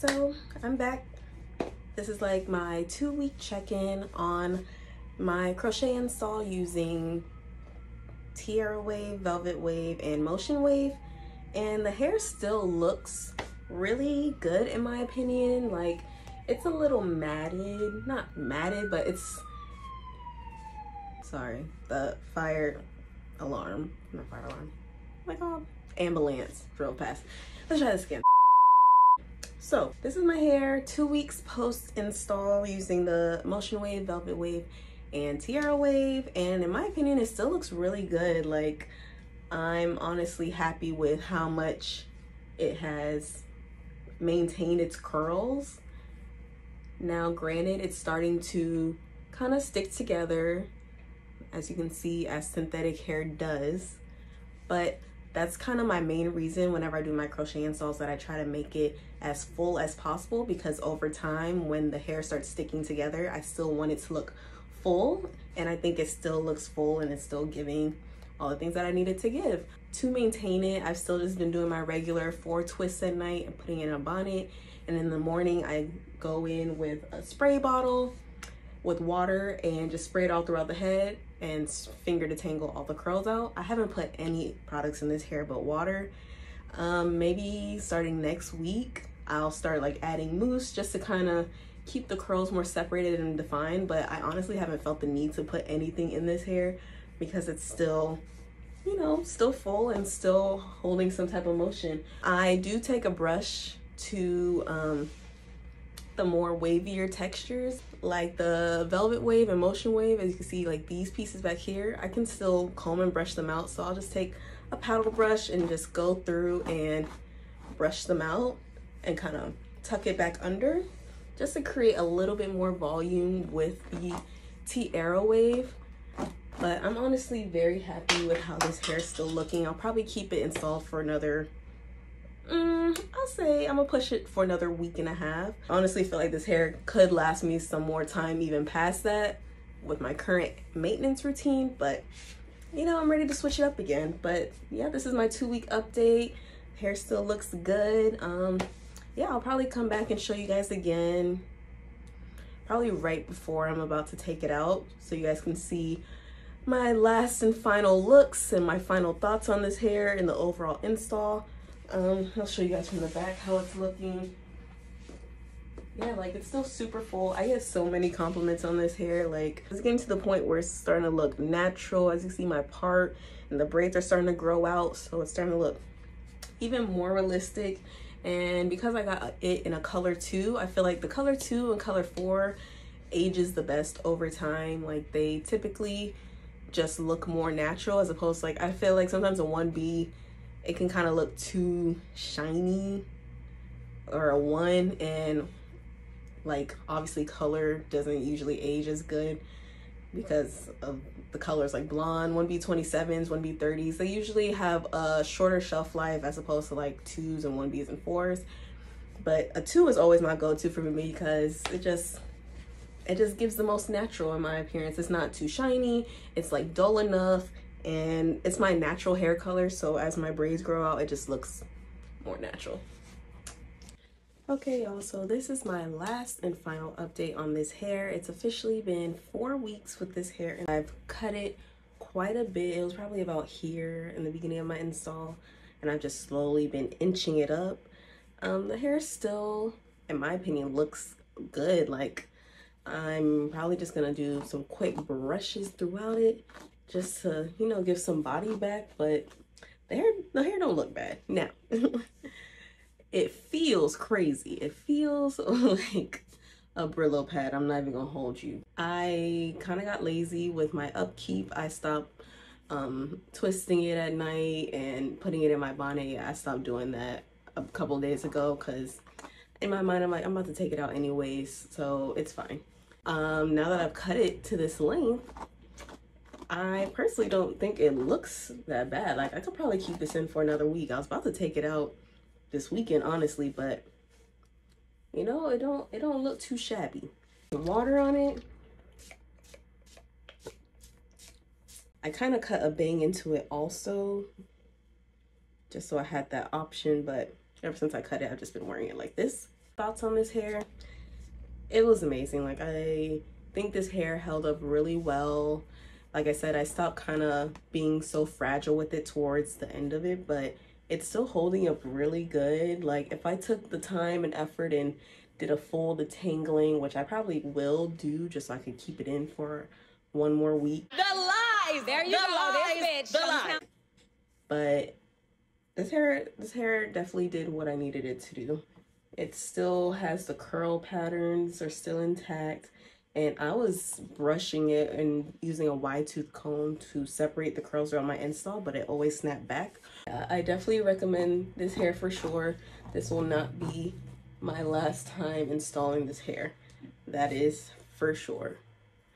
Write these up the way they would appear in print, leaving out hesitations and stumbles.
So I'm back. This is like my 2-week check-in on my crochet install using Tiara wave, velvet wave, and motion wave, and the hair still looks really good in my opinion. Like, it's a little matted, not matted, but it's, sorry, the fire alarm, not fire alarm, like ambulance drove past. Let's try this again. So this is my hair 2 weeks post install using the motion wave, velvet wave, and Tiara wave, and in my opinion it still looks really good. Like, I'm honestly happy with how much it has maintained its curls. Now granted, it's starting to kind of stick together, as you can see, as synthetic hair does, but that's kind of my main reason whenever I do my crochet installs, that I try to make it as full as possible, because over time when the hair starts sticking together, I still want it to look full, and I think it still looks full and it's still giving all the things that I needed to give. To maintain it, I've still just been doing my regular 4 twists at night and putting it in a bonnet, and in the morning I go in with a spray bottle with water and just spray it all throughout the head and finger detangle all the curls out. I haven't put any products in this hair but water. Maybe starting next week I'll start like adding mousse just to kind of keep the curls more separated and defined, but I honestly haven't felt the need to put anything in this hair because it's still, you know, still full and still holding some type of motion. I do take a brush to the more wavier textures, like the velvet wave and motion wave. As you can see, like these pieces back here, I can still comb and brush them out, so I'll just take a paddle brush and just go through and brush them out and kind of tuck it back under, just to create a little bit more volume with the Tiara wave. But I'm honestly very happy with how this hair is still looking. I'll probably keep it installed for another, I'll say I'm gonna push it for another week and a half. I honestly feel like this hair could last me some more time even past that with my current maintenance routine, but you know, I'm ready to switch it up again. But yeah, this is my 2-week update. Hair still looks good. Yeah, I'll probably come back and show you guys again, probably right before I'm about to take it out, so you guys can see my last and final looks and my final thoughts on this hair and the overall install. I'll show you guys from the back how it's looking. Yeah, like it's still super full. I get so many compliments on this hair. Like, it's getting to the point where it's starting to look natural. As you see, my part and the braids are starting to grow out, so it's starting to look even more realistic. And because I got it in a color 2, I feel like the color 2 and color 4 ages the best over time. Like, they typically just look more natural, as opposed to, like, I feel like sometimes a 1B, it can kind of look too shiny, or a 1, and like obviously color doesn't usually age as good because of the colors. Like blonde 1B 27s, 1B 30s, they usually have a shorter shelf life as opposed to like 2s and 1Bs and 4s. But a 2 is always my go-to for me because it just gives the most natural in my appearance. It's not too shiny, it's like dull enough, and it's my natural hair color, so as my braids grow out, it just looks more natural. Okay, y'all, so this is my last and final update on this hair. It's officially been 4 weeks with this hair, and I've cut it quite a bit. It was probably about here in the beginning of my install, and I've just slowly been inching it up. The hair still, in my opinion, looks good. Like, I'm probably just gonna do some quick brushes throughout it just to, you know, give some body back, but the hair don't look bad. Now, it feels crazy. It feels like a Brillo pad. I'm not even gonna hold you. I kind of got lazy with my upkeep. I stopped twisting it at night and putting it in my bonnet. I stopped doing that a couple days ago because in my mind I'm like, I'm about to take it out anyways, so it's fine. Now that I've cut it to this length, I personally don't think it looks that bad. Like, I could probably keep this in for another week. I was about to take it out this weekend, honestly, but you know, it don't look too shabby. Water on it. I kind of cut a bang into it also, just so I had that option, but ever since I cut it, I've just been wearing it like this. Thoughts on this hair? It was amazing. Like, I think this hair held up really well. Like I said, I stopped kind of being so fragile with it towards the end of it, but it's still holding up really good. Like, if I took the time and effort and did a full detangling, which I probably will do just so I could keep it in for one more week. The lies! There you go, this bitch. The lies. But this hair definitely did what I needed it to do. It still has the curl patterns are still intact, and I was brushing it and using a wide tooth comb to separate the curls around my install, but it always snapped back. I definitely recommend this hair for sure. This will not be my last time installing this hair. That is for sure.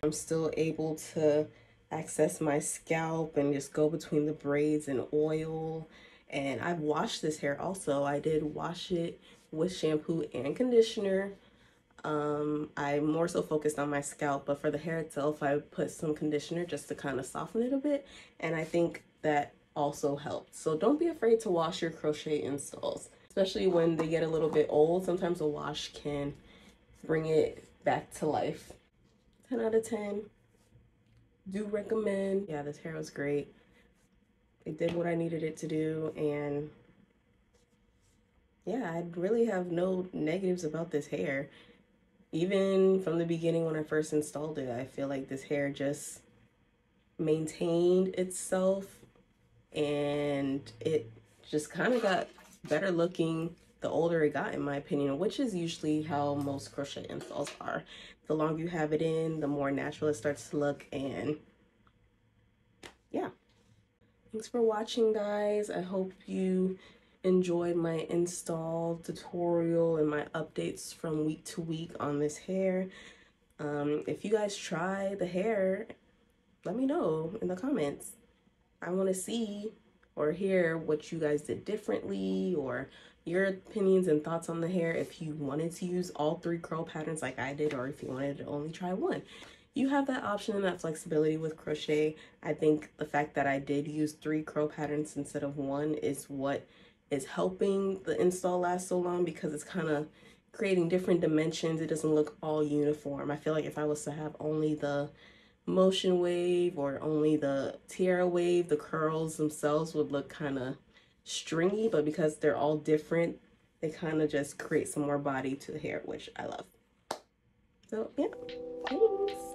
I'm still able to access my scalp and just go between the braids and oil. And I've washed this hair also. I did wash it with shampoo and conditioner. I more so focused on my scalp, but for the hair itself, I put some conditioner just to kind of soften it a bit. And I think that also helped. So don't be afraid to wash your crochet installs, especially when they get a little bit old. Sometimes a wash can bring it back to life. 10 out of 10. Do recommend. Yeah, this hair was great. It did what I needed it to do, and yeah, I really have no negatives about this hair. Even from the beginning when I first installed it, I feel like this hair just maintained itself, and it just kind of got better looking the older it got, in my opinion, which is usually how most crochet installs are. The longer you have it in, the more natural it starts to look, and yeah. Thanks for watching, guys. I hope you enjoyed my install tutorial and my updates from week to week on this hair. If you guys try the hair, let me know in the comments. I want to see or hear what you guys did differently, or your opinions and thoughts on the hair, if you wanted to use all 3 curl patterns like I did, or if you wanted to only try one. You have that option and that flexibility with crochet. I think the fact that I did use 3 curl patterns instead of 1 is what is helping the install last so long, because it's kind of creating different dimensions. It doesn't look all uniform. I feel like if I was to have only the motion wave or only the Tiara wave, the curls themselves would look kind of stringy, but because they're all different, they kind of just create some more body to the hair, which I love. So yeah, thanks.